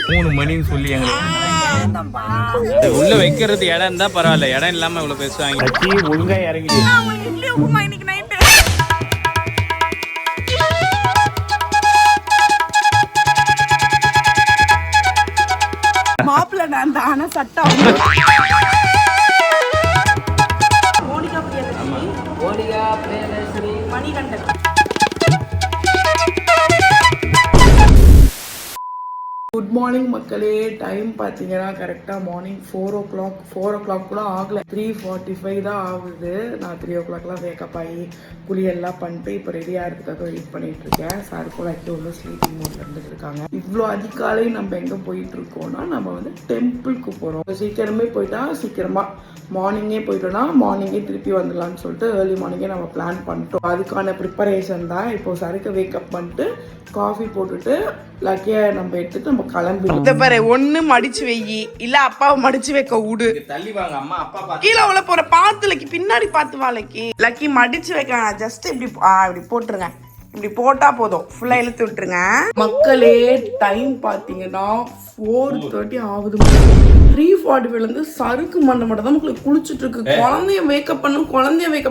3 மணின்னு சொல்லி எங்களுக்கு உள்ள வைக்கிறது இடம் இருந்தா பரவாயில்ல, இடம் இல்லாம இவ்வளவு பேசுவாங்க. ஒழுங்கா இறங்கி மாப்பிள்ள நான் தான சட்டம். மணிகண்டன் குட் மார்னிங் மக்களே. டைம் பார்த்தீங்கன்னா கரெக்டாக மார்னிங் 4 o'clock கூட ஆகலை, 3:45 தான் ஆகுது. நான் 3 o'clockலாம் வேக்கப் ஆகி குளியெல்லாம் பண்ணிட்டு இப்போ ரெடியாக இருக்கிறதுக்காக வெயிட் பண்ணிட்டு இருக்கேன். சாருக்கும் லைட்டாக உள்ள ஸ்லீப்பிங் மோட்ல இருந்துட்டு இருக்காங்க. இவ்வளோ அதிகாலை நம்ம எங்கே போயிட்டு இருக்கோம்னா நம்ம வந்து டெம்பிளுக்கு போகிறோம். சீக்கிரமே போயிட்டா சீக்கிரமாக மார்னிங்கே போயிட்டோம்னா மார்னிங்கே திருப்பி வந்துடலாம்னு சொல்லிட்டு ஏர்லி மார்னிங்கே நம்ம பிளான் பண்ணிட்டோம். அதுக்கான ப்ரிப்பரேஷன் தான். இப்போ சருக்கு வேக்கப் பண்ணிட்டு காஃபி போட்டுட்டு லக்கியை நம்ம எடுத்துட்டு நம்ம கிளம்பி ஒண்ணு மடிச்சு வெயி இல்ல அப்பாவை மடிச்சு வைக்க விடு. தள்ளி வாங்க அம்மா, அப்பா கீழே உள்ள போற பாத்து லக்கி பின்னாடி பாத்து வா லக்கி. லக்கி மடிச்சு வைக்க ஜஸ்ட் இப்படி இப்படி போட்டுருங்க. இப்படி போட்டா போதும், ஃபுல்லா இழுத்து விட்டுருங்க. மக்களே டைம் பாத்தீங்கன்னா 4:30 ஆகுது. 3:45 இருந்து சருக்கு மண்டை மட்டும் தான் மக்களுக்கு குளிச்சுட்டு இருக்கு. குழந்தைய வேக்கப்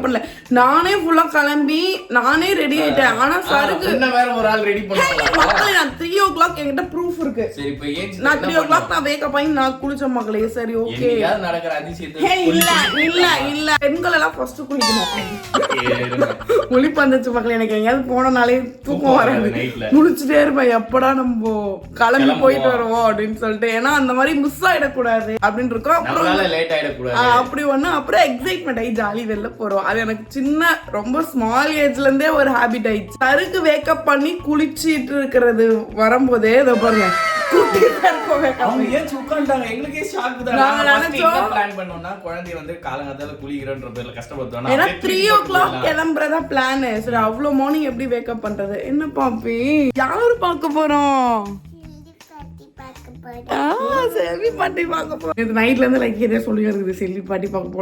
பண்ணல. நானே ஃபுல்லா கிளம்பி நானே ரெடி ஆயிட்டேன். ஆனா சருக்கு வேற ஒரு ஆள் ரெடி பண்ணல. மக்களே நான் 3 o'clock என்கிட்ட ப்ரூஃப் இருக்கு. சரி இப்போ ஏன் நான் 3 o'clock நான் வேக்கப் ஆகி நான் குளிச்ச மக்களே. சரி ஓகே. யார் நடக்கிற அதிசயத்தை இல்ல பெண்கள் எல்லாம் ஃபர்ஸ்ட் குளிக்கணும். ஒளிப்பந்துச்சு மக்களே. எனக்கு எங்கேயாவது போனனாலே தூக்கம் வராது. முடிச்சுட்டே இருப்பேன், எப்படா நம்ம கிளம்பி போயிட்டு வருவோம் அப்படின்னு சொல்லிட்டு. ஏன்னா அந்த மாதிரி மிஸ் ஆயிடக்கூடாது அப்படின்னு இருக்கோம். அப்படி ஒண்ணு அப்புறம் எக்ஸைட்மெண்ட் ஆகி ஜாலி வெளில போறோம். அது எனக்கு சின்ன ரொம்ப ஸ்மால் ஏஜ்ல இருந்தே ஒரு ஹாபிட் ஆயிடுச்சு. சருக்கு வேக்கப் பண்ணி குளிச்சிட்டு இருக்கிறது வரும்போதே இதை பாருங்க கிளம்புறதா பிளான். சரி அவ்வளவு மார்னிங் எப்படி வேக்கப் பண்றது? என்ன பாப்பி யாரு பார்க்க போறோம்? செல்வி பாட்டி பார்க்க போறோம். நைட்ல இருந்து லைக் இதே சொல்லி இருக்குது, செல்வி பாட்டி பார்க்க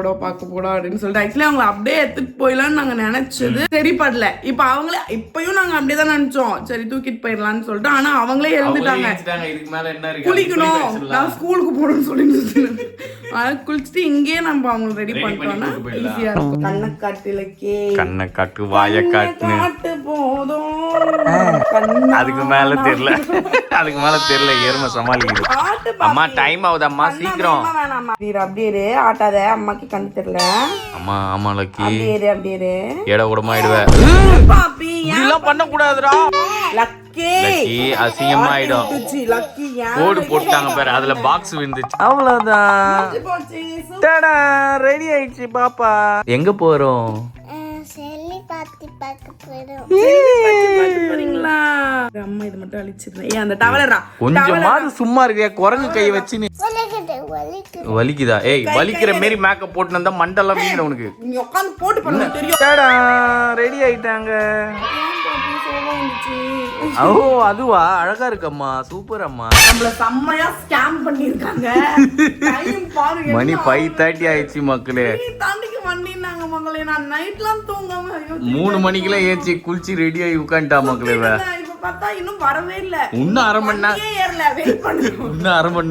போடா அப்படின்னு சொல்லிட்டு. ஆக்சுவலி அவங்களை அப்படியே எடுத்துட்டு போயிடலாம்னு நாங்க நினைச்சது சரி படல. இப்ப அவங்களே இப்பயும் நாங்க அப்படியேதான் நினைச்சோம், சரி தூக்கிட்டு போயிடலாம்னு சொல்லிட்டு. ஆனா அவங்களே எழுந்துட்டாங்க, குளிக்கணும் நான் ஸ்கூலுக்கு போகணும்னு சொல்லிட்டு. குளிச்சுட்டு இங்கேயே நம்ம அவங்க ரெடி பண்ணிட்டோம்னா ஈஸியா இருக்கும். கண்ணை காட்டு இலக்கே, கண்ணை காட்டு வாய காட்டு போதும். அதுக்கு மேல தெரியல எருமை சமாளிக்குது. அம்மா டைம் ஆகுது அம்மா, சீக்கிரம். அப்படியே ஆட்டாத, அம்மாக்கு கண்ணு தெரியல. அம்மா ஆமா லக்கி, அப்படியே ஏட கூடமாயிடுவேன். பாப்பி இதெல்லாம் பண்ண கூடாதுடா லக்கி, அசிங்கமா ஆயிடும். கோடு போட்டாங்க பாரு, அதுல பாக்ஸ் விழுந்துச்சு. அவ்வளவுதான், ரெடி ஆயிடுச்சு பாப்பா. எங்க போறோம்? கொஞ்சமாவது சும்மா இருக்கியா? குரங்கு கை வச்சு வலிக்குதா? ஏய் வலிக்கிற மாரி மேக்கப் போட்டு வந்தா மண்டெல்லாம் வீங்கிட உனக்கு. ரெடி ஆயிட்டாங்க. ஓ அதுவா, அழகா இருக்கம்மா, சூப்பர் அம்மா. நம்மள செம்மையா ஸ்கேம் பண்ணிருக்காங்க. டைம் பாருங்க, மணி 5:30 ஆயிடுச்சு மக்களே. தாண்டிக்கு வண்டினாங்க மக்களே. நான் நைட்லாம் தூங்காம 3 மணிக்கெல்லாம் ஏச்சி குளிச்சு ரெடி ஆகி உட்காந்துட்டா மக்களே. இப்ப பார்த்தா இன்னும் வரவே இல்ல. இன்னும் அரை மணி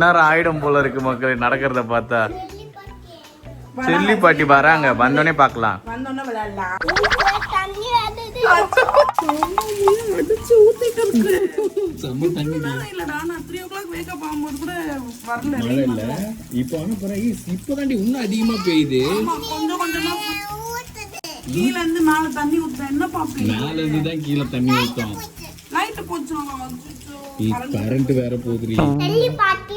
நேரம் ஆயிடும் போல இருக்கு மக்களே நடக்கிறத பார்த்தா. செல்லி பாட்டி வராங்க, வந்தோடனே பாக்கலாம். வந்தோடனே விளையாடலாம். இப்பதாண்டி இன்னும் அதிகமா பெய்யுது. கீழ இருந்து மேல தண்ணி ஊத்துறேன். என்ன பாப்பீங்க? மேல இருந்து தான் கீழே தண்ணி ஊத்தும். லைட் போச்சு, கரண்ட் வேற போகுது. செல்வி பாட்டி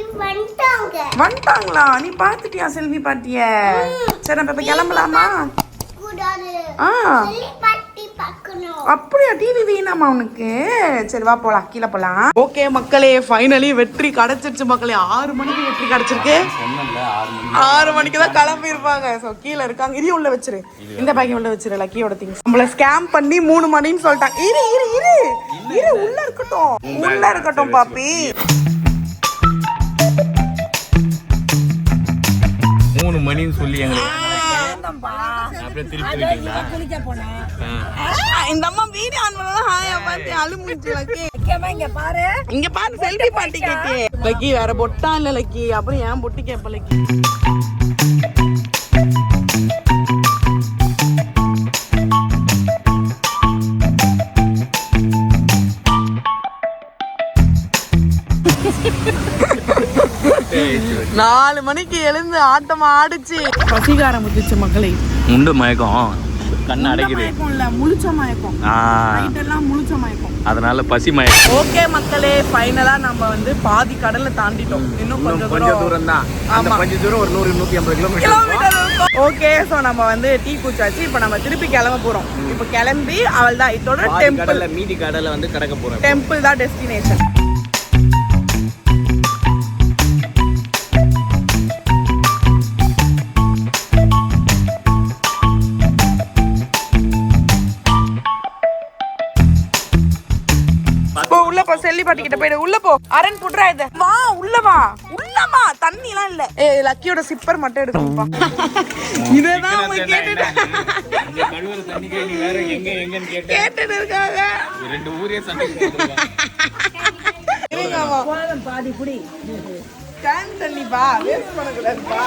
வந்துட்டாங்களா? நீ பாத்துட்டியா செல்வி பாட்டிய? சரி நம்ம கிளம்பலாமா? அப்படியா? டிவி வேணாமா உனக்கு? சரி வா போலாம், கீழே போலாம். ஓகே மக்களே, ஃபைனலி வெற்றி கிடைச்சிருச்சு மக்களே. 6 மணிக்கு வெற்றி கிடைச்சிருக்கு. 6 மணிக்கு தான் கிளம்பி இருப்பாங்க. ஸோ கீழே இருக்காங்க. இரு உள்ள வச்சிரு, இந்த பேக்கிங் உள்ள வச்சிரு லக்கியோட திங்ஸ். நம்மள ஸ்கேம் பண்ணி 3 மணின்னு சொல்லிட்டாங்க. இரு உள்ள இருக்கட்டும் பாப்பி. 3 மணின்னு சொல்லி இந்த அம்மா வீடியோ ஆன் பண்ணா ஹாயா பார்த்து அழுமுச்சு லக்கி. இங்க பாரு செல்ஃபி பாட்டி கேட்டி லக்கி வேற பொட்டா இல்ல லக்கி அப்புறம் ஏன் பொட்டு கேப்ப லக்கி நாலு மணிக்கு எழுந்து ஆட்டமா ஆடிச்சு பசிகார முதிச்சு மக்களை உண்டு மயக்கம் கண்ணு அடைக்குது முழிச்ச மயக்கம் நைட்டெல்லாம் முழிச்ச மயக்கம் அதனால பசி மயக்கம். ஓகே மக்களே ஃபைனலா நம்ம வந்து பாதி கடலை தாண்டிட்டோம். இன்னும் கொஞ்சம் தூரம் தான். ஆமா கொஞ்சம் தூரம் ஒரு 100-150 கிலோமீட்டர். ஓகே சோ நம்ம வந்து டீ குடிச்சாச்சு. இப்போ நம்ம திருப்பி கிளம்ப போறோம். இப்போ கிளம்பி அவள்தான் இதோட டெம்பிள் மீதி கடலை வந்து கடக்க போறோம். டெம்பிள் தான் டெஸ்டினேஷன். உள்ள போ செல்லி பாட்டி கிட்ட போயிடு. உள்ள போ அரண் புட்றா இது. வா உள்ள வா உள்ளமா தண்ணி எல்லாம் இல்ல. ஏய் லக்கியோட சிப்பர் மட்டும் எடுக்கணும்பா. இததான் அவங்க கேட்டுட்டு இங்க கழுவுற தண்ணிக்கு நீ வேற எங்க எங்கன்னு கேட்டுட்டு இருக்காங்க. ரெண்டு ஊரே சண்டை போடுறாங்க. போலாம் பாதி புடி. கேன் தண்ணி பா வேஸ்ட் பண்ண கூடாதுப்பா.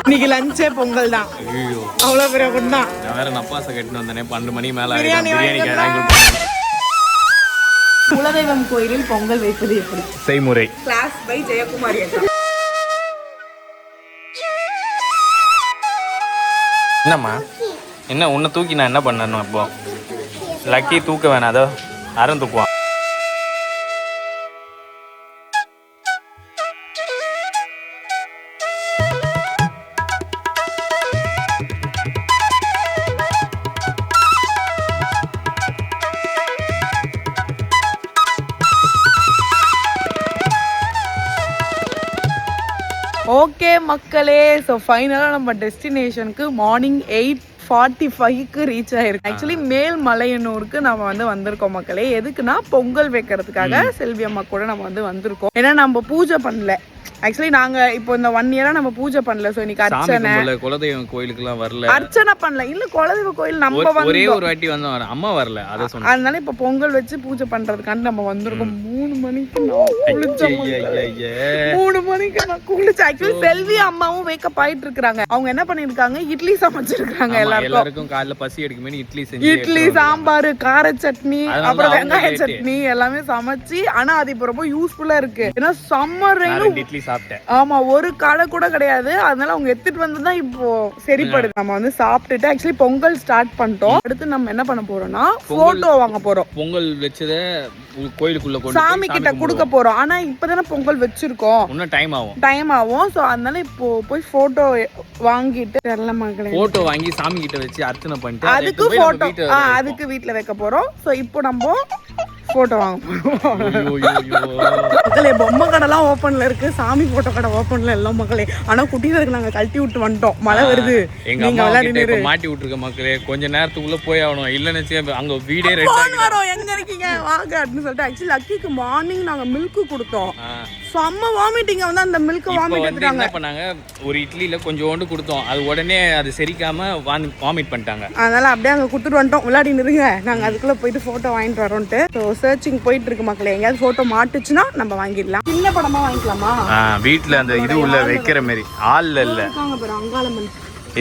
இன்னைக்கு லஞ்சே பொங்கல் தான். ஐயோ அவ்வளவு பெரிய குண்டா. நான் வேற நப்பாச கட்டிட்டு வந்தனே 12 மணி மேல பிரியாணி கேட்டாங்க. குலதெய்வம் கோயிலில் பொங்கல் வைப்பது எப்படி? செய்முறை. Class by Jayakumari. என்னம்மா என்ன உன்னை தூக்கி நான் என்ன பண்ணணும்? இப்போ லக்கி தூக்க வேணாம், அதோ அறம் தூக்குவான். ஓகே மக்களே ஸோ ஃபைனலாக நம்ம டெஸ்டினேஷனுக்கு மார்னிங் 8:45க்கு ரீச் ஆயிருக்கு. ஆக்சுவலி மேல்மலையனூருக்கு நம்ம வந்து வந்திருக்கோம் மக்களே. எதுக்குன்னா பொங்கல் வைக்கிறதுக்காக செல்வி அம்மா கூட நம்ம வந்து வந்திருக்கோம். ஏன்னா நம்ம பூஜை பண்ணல. ஆக்சுவலி நாங்க இப்போ இந்த 1 இயரா நம்ம பூஜை பண்ணல. சோ இன்னைக்கு அர்ச்சனை குலதெய்வம் கோயிலுக்குலாம் வரல, அர்ச்சனை பண்ணல. இல்ல குலதெய்வ கோயில் நம்ம ஒரே ஒரு வாட்டி வந்தோம், அம்மா வரல. அத சொன்னேன். அதனால இப்போ பொங்கல் வச்சு பூஜை பண்றதுக்காண்டி நம்ம வந்திருக்கோம். 3 மணிக்கு 3 மணிக்கு நான் குளிச்சேன். ஆக்சுவலி செல்வி அம்மாவும் வேக்கப் ஆயிட்டு இருக்காங்க. அவங்க என்ன பண்ணிருக்காங்க, இட்லி சமைச்சிருக்காங்க. எல்லாருக்கும் காலைல பசி எடுக்குமே இட்லி செஞ்சு, இட்லி சாம்பார் கார சட்னி அப்புறம் வெங்காய சட்னி எல்லாமே சமைச்சு. ஆனா அது இப்போ ரொம்ப யூஸ்ஃபுல்லா இருக்கு. ஏன்னா சம்மர் இட்லி சாப்பிட்டேன். ஆமா ஒரு கடை கூட கிடையாது. அதனால அவங்க எடுத்துட்டு வந்துதான் இப்போ சரிப்படுது. நம்ம வந்து சாப்பிட்டுட்டு ஆக்சுவலி பொங்கல் ஸ்டார்ட் பண்ணிட்டோம். அடுத்து நம்ம என்ன பண்ண போறோம்னா போட்டோ வாங்க போறோம். பொங்கல் வச்சத கோயிலுக்குள்ள கொண்டு சாமி கிட்ட கொடுக்க போறோம். ஆனா இப்பதானே பொங்கல் வச்சிருக்கோம், இன்னும் டைம் ஆகும். சோ அதனால இப்போ போய் போட்டோ வாங்கிட்டு நல்ல மகளே போட்டோ வாங்கி சாமி கிட்ட வச்சு அர்ச்சனை பண்ணிட்டு அதுக்கு போட்டோ அதுக்கு வீட்ல வைக்க போறோம். சோ இப்போ நம்ம போட்டோ வாங்க போறோம். மக்களே பொம்மை கடைலாம் ஓப்பன்ல இருக்கு, சாமி போட்டோ கடை ஓப்பன்ல எல்லாம் மக்களே. ஆனா குட்டிகளுக்கு நாங்க கழட்டி விட்டு வந்துட்டோம், மழை வருது. எங்க அம்மா கிட்ட மாட்டி விட்டுருக்க மக்களே, கொஞ்ச நேரத்துக்குள்ள போய் ஆகணும். இல்லன்னு அங்க வீடே ரெடி வரோம். எங்க இருக்கீங்க வாங்க அப்படின்னு சொல்லிட்டு. ஆக்சுவலி லக்கிக்கு மார்னிங் நாங்க மில்க் கொடுத்தோம். செம்ம வாமிட்டிங் வந்து அந்த மில்க் வாமிட் எடுத்தாங்க. என்ன பண்ணாங்க, ஒரு இட்லில கொஞ்சோண்டு கொடுத்தோம், அது உடனே அது செரிக்காம வாமிட் பண்ணிட்டாங்க. அதனால அப்படியே அங்க கொடுத்துட்டு வந்துட்டோம். விளையாடி நிறுங்க, நாங்க அதுக்குள்ள போயிட்டு போட்டோ வாங்கிட்டு வரோம்ட்டு. சர்ச்சிங் போயிட்டு இருக்கு மக்களே. எங்கயாவது போட்டோ மாட்டுச்சுன்னா நம்ம வாங்கிடலாம். சின்ன படமா வாங்கிக்கலாமா? வீட்டுல அந்த இது உள்ள வைக்கிற மாதிரி ஆள் இல்ல. அங்காளம்மன்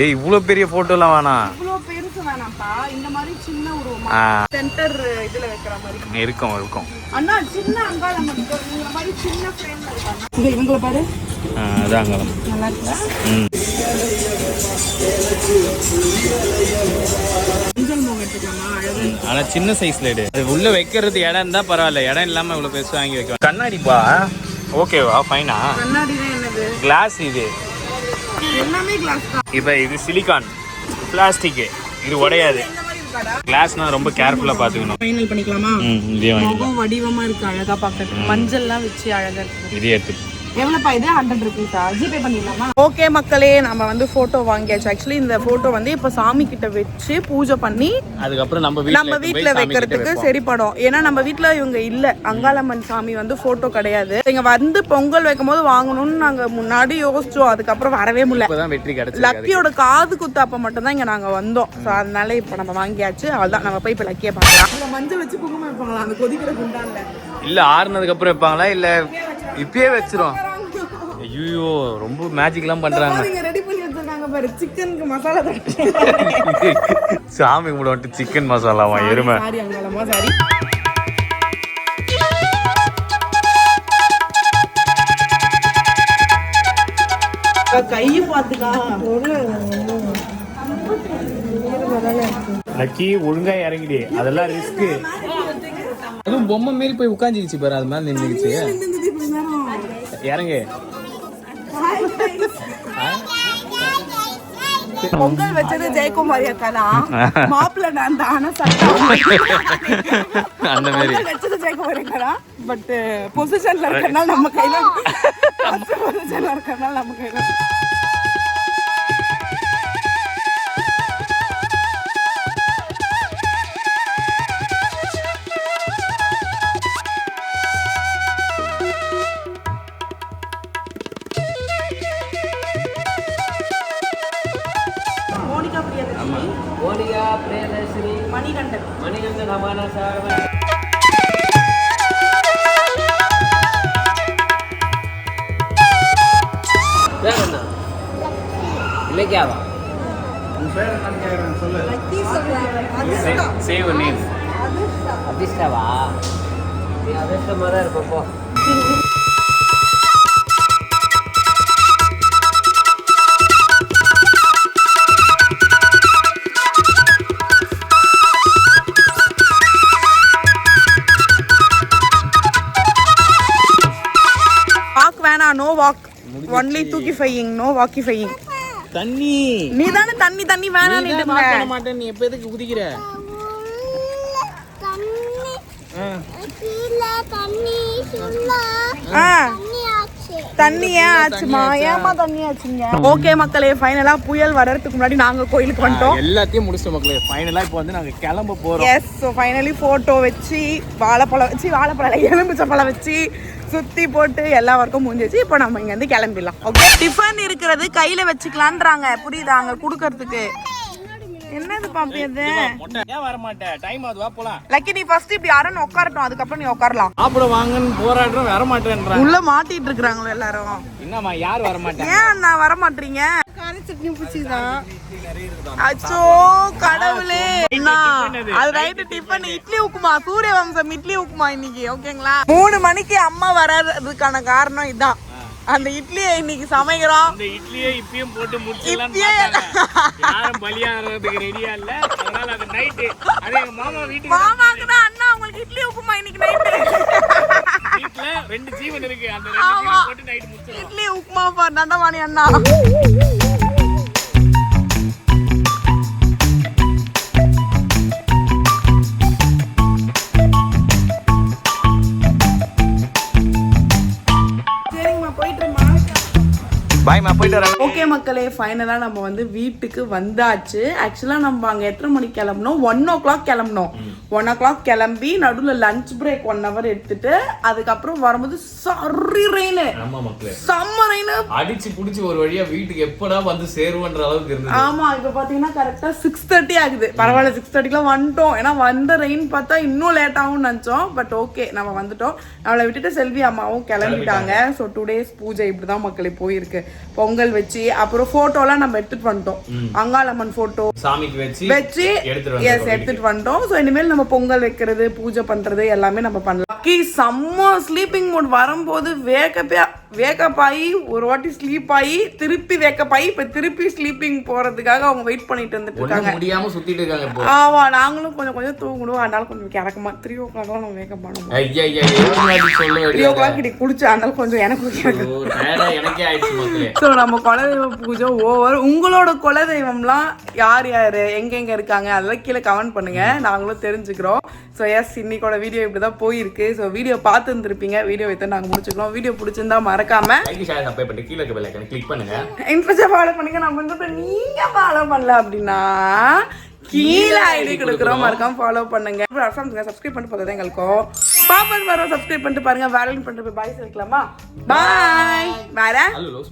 ஏய் இவ்வளவு பெரிய போட்டோலாம் வேணாம், இவ்வளவு பெருசு வேணாம்ப்பா. இந்த மாதிரி சின்ன உருவமா சென்டர் இதுல வைக்கிற மாதிரி இருக்கும். அண்ணா சின்ன அங்காளம்மன் இந்த மாதிரி சின்ன ஃப்ரேம்ல இருக்காங்க. இங்க இவங்கள பாரு, அதான் அங்காளம்மன் நல்லா இருக்குடா. ஆனா சின்ன சைஸ்ல எடு. அது உள்ள வைக்கிறது இடம் தான் பரவாயில்ல, இடம் இல்லாம இவ்வளவு பெருசு வாங்கி வைக்க. கண்ணாடிப்பா ஓகேவா? ஃபைனா? கண்ணாடினா என்னது? கிளாஸ். இது எல்லாமே கிளாஸ் தான். இது சிலிகான் பிளாஸ்டிக், இது உடையாது. கிளாஸ்னா ரொம்ப கேர்ஃபுல்லா பாத்துக்கணும். ஃபைனல் பண்ணிக்கலாமா? இதே வாங்கி. முகம் வடிவமா இருக்கு, அழகா பார்க்கிறதுக்கு. மஞ்சள்லாம் வச்சு அழகா இருக்கு. இதே எடுத்து எவ்வளோப்பா இது 100 rupees ஜிபே பண்ணிடலாமா? ஓகே மக்களே, நம்ம வந்து ஃபோட்டோ வாங்கியாச்சு. ஆக்சுவலி இந்த ஃபோட்டோ வந்து இப்போ சாமி கிட்ட வச்சு பூஜை பண்ணி அதுக்கப்புறம் நம்ம வீட்டில் வைக்கிறதுக்கு சரிப்படும். ஏன்னா நம்ம வீட்டில் இவங்க இல்லை, அங்காளம்மன் சாமி வந்து ஃபோட்டோ கிடையாது. இங்கே வந்து பொங்கல் வைக்கும் போது வாங்கணும்னு நாங்கள் முன்னாடி யோசிச்சோம். அதுக்கப்புறம் வரவே முடியல. வெற்றி கிடைச்சு லக்கியோட காது குத்தாப்ப மட்டும் தான் இங்கே நாங்கள் வந்தோம். ஸோ அதனால இப்போ நம்ம வாங்கியாச்சு. அவ்வளோதான், நம்ம போய் இப்போ லக்கியை பார்க்கலாம். மஞ்சள் வச்சு குங்குமம் வைப்பாங்களா அந்த கொதிக்கிற குண்டான்ல? இல்லை, ஆறுனதுக்கு அப்புறம் வைப்பாங்களா இல்லை இப்பயே வச்சிரும்? ஐயோ, ரொம்ப மேஜிக்லாம் பண்றாங்க. ரெடி பண்ணி வச்சிருக்காங்க பாரு, சிக்கனுக்கு மசாலா தட்டு. சாமி கும்பிட வந்துட்டு சிக்கன் மசாலாவா? எருமை. Sorry Angalamma, sorry. கையை பார்த்துக்கா. லக்கி ஒழுங்கா இறங்கிடு, அதெல்லாம் ரிஸ்க். அதுவும் பொம்மை மாரி போய் உட்காந்துருச்சு பாரு, அது மாதிரி நின்றுச்சு. இறங்கு. பொங்கல் வச்சது ஜெயக்குமாரி அக்கா தான், மாப்பிள்ள நான் தான சட்டம். அந்த மாதிரி வச்சது ஜெயக்குமாரி அக்கா தான். பட் பொசிஷன்ல இருக்கறனால நம்ம கையில, பொசிஷன்ல இருக்கறனால நம்ம கையில. मोनिका प्रियदर्शनी मणिकंठन हमारा सार लेके आवा சேவ் நேம் அதிர்ஷ்டவா? நீ அதிர்ஷ்டமா தான் இருப்ப போ. நோ வாக், ஒன்லி தூக்கிஃபையிங், நோ வாக்கிஃபையிங். தண்ணி நீ தானே தண்ணி தண்ணி வேணாம் பண்ண மாட்டேன். நீ எப்ப எதுக்கு குதிக்கிற? தண்ணி ஏன் ஆச்சுமா? ஏமா தண்ணி ஆச்சுங்க? ஓகே மக்களே, ஃபைனலா புயல் வர்றதுக்கு முன்னாடி நாங்க கோயிலுக்கு வந்துட்டோம். எல்லாத்தையும் முடிச்சிட்டோம் மக்களே. ஃபைனலா இப்போ வந்து நாங்க கிளம்ப போறோம். எஸ், ஸோ ஃபைனலி போட்டோ வச்சு வாழைப்பழம் எலுமிச்சம்பழம் வச்சு சுத்தி போட்டு எல்லா ஒர்க்கும் முடிஞ்சிச்சு. இப்போ நம்ம இங்க இருந்து கிளம்பிடலாம். ஓகே, டிஃபன் இருக்கிறது கையில வச்சுக்கலான்றாங்க, புரியுதா? அங்க குடுக்கறதுக்கு. என்னது பாம்பி அது? ஏன் வர மாட்டேன்? டைம் ஆகுது, வா போலாம். லக்கி, நீ ஃபர்ஸ்ட் இப்படி யாரும் உட்காரட்டும், அதுக்கப்புறம் நீ உட்காரலாம். சாப்பிட வாங்கன்னு போராடுறோம், வர மாட்டேன்றாங்க. உள்ள மாட்டிட்டு இருக்காங்களோ எல்லாரும். என்னம்மா, யார் வர மாட்டேன்? ஏன் நான் வர மாட்டீங்க? கார சட்னி பிடிச்சிதான். அச்சோ கடவுளே. அது ரைட், டிஃபன் இட்லி உப்புமா, சூரிய வம்சம் இட்லி உப்புமா இன்னைக்கு. ஓகேங்களா? 3 மணிக்கு அம்மா வர்றதுக்கான காரணம் இதான். அந்த இட்லியை இன்னைக்கு சமைக்கிறோம். அந்த இட்லியை இப்பயும் போட்டு முடிச்சிடலாம். யாரும் பலியாகிறதுக்கு ரெடியா இல்ல. அதனால அது நைட் அதே எங்க மாமா வீட்டுக்கு மாமாக்கு தான் அண்ணா உங்களுக்கு இட்லி உப்புமா இன்னைக்கு நைட். வீட்ல 2 ஜீவன் இருக்கு. அந்த 2 ஜீவன் போட்டு நைட் முடிச்சிடலாம். இட்லி உப்புமா பா நண்டவாணி அண்ணா. பாய்மா, போயிட்டு வரேன். ஓகே மக்களே, ஃபைனலாக நம்ம வந்து வீட்டுக்கு வந்தாச்சு. ஆக்சுவலாக நம்ம அங்கே எத்தனை மணிக்கு கிளம்பணும்? 1 o'clock கிளம்பணும். 1 o'clock கிளம்பி நடுவில் லஞ்ச் பிரேக் 1 hour எடுத்துட்டு அதுக்கப்புறம் வரும்போது சரி ரெயின், செம்ம ரெயின் அடிச்சு புடிச்சு ஒரு வழியா வீட்டுக்கு எப்படா வந்து சேருவன்ற அளவுக்கு இருந்தது. ஆமா, இப்போ பார்த்தீங்கன்னா கரெக்டாக 6:30 ஆகுது. பரவாயில்ல, 6:30க்குலாம் வந்துட்டோம். ஏன்னா வந்த ரெயின் பார்த்தா இன்னும் லேட் ஆகும்னு நினச்சோம். பட் ஓகே, நம்ம வந்துட்டோம். அவளை விட்டுட்டு செல்வி அம்மாவும் கிளம்பிட்டாங்க. ஸோ 2 days பூஜை இப்படிதான் மக்களே போயிருக்கு. பொங்கல் வச்சு அப்புறம் போட்டோலாம் நம்ம எடுத்துட்டு வந்துட்டோம். அங்காளம்மன் போட்டோ சாமிக்கு வச்சு எடுத்துட்டு வந்துட்டோம். ஸோ இனிமேல் நம்ம பொங்கல் வைக்கிறது, பூஜை பண்றது எல்லாமே நம்ம பண்ணலாம். செம்ம ஸ்லீப்பிங் மூட் வரும்போது வேக்கப் ஆகி ஒரு வாட்டி ஸ்லீப் ஆகி திருப்பி வேக்கப் ஆகி இப்ப திருப்பி ஸ்லீப்பிங் போறதுக்காக அவங்க வெயிட் பண்ணிட்டு வந்துட்டு இருக்காங்க. முடியாம சுத்திட்டு இருக்காங்க. ஆமா, நாங்களும் கொஞ்சம் கொஞ்சம் தூங்கணும். அதனால கொஞ்சம் கிடக்குமா 3 o'clock நம்ம வேக்கப் பண்ணுவோம். 3 o'clock கிட்ட குடிச்சு அதனால கொஞ்சம் எனக்கே ஆயிடுச்சு. ஸோ நம்ம குலதெய்வ பூஜை ஓவர். உங்களோட குலதெய்வம்லாம் யார் யார் எங்கெங்க இருக்காங்க அதெல்லாம் கீழே கமெண்ட் பண்ணுங்க, நாங்களும் தெரிஞ்சுக்கிறோம். ஸோ எஸ், இன்னைக்கோட வீடியோ இப்படிதான் போயிருக்கு. இருக்கு. ஸோ வீடியோ பார்த்து இருந்திருப்பீங்க. வீடியோ வைத்து நாங்கள் முடிச்சுக்கிறோம். வீடியோ பிடிச்சிருந்தா மறக்காம லைக் ஷேர் சப்ஸ்கிரைப் பண்ணி கீழே இருக்க பெல் ஐகானை கிளிக் பண்ணுங்க. இன்ட்ரெஸ்டாக ஃபாலோ பண்ணுங்க. நம்ம வந்து நீங்க ஃபாலோ பண்ணல அப்படின்னா கீழே ஐடி கொடுக்குறோம், மறக்காம ஃபாலோ பண்ணுங்க. சப்ஸ்கிரைப் பண்ணிட்டு பார்த்தா எங்களுக்கும் பாப்பா வர சப்ஸ்கிரைப் பண்ணிட்டு பாருங்க. வேலை பண்ணுறது பாய் சொல்லிக்கலாமா? பாய் வேற ஹலோ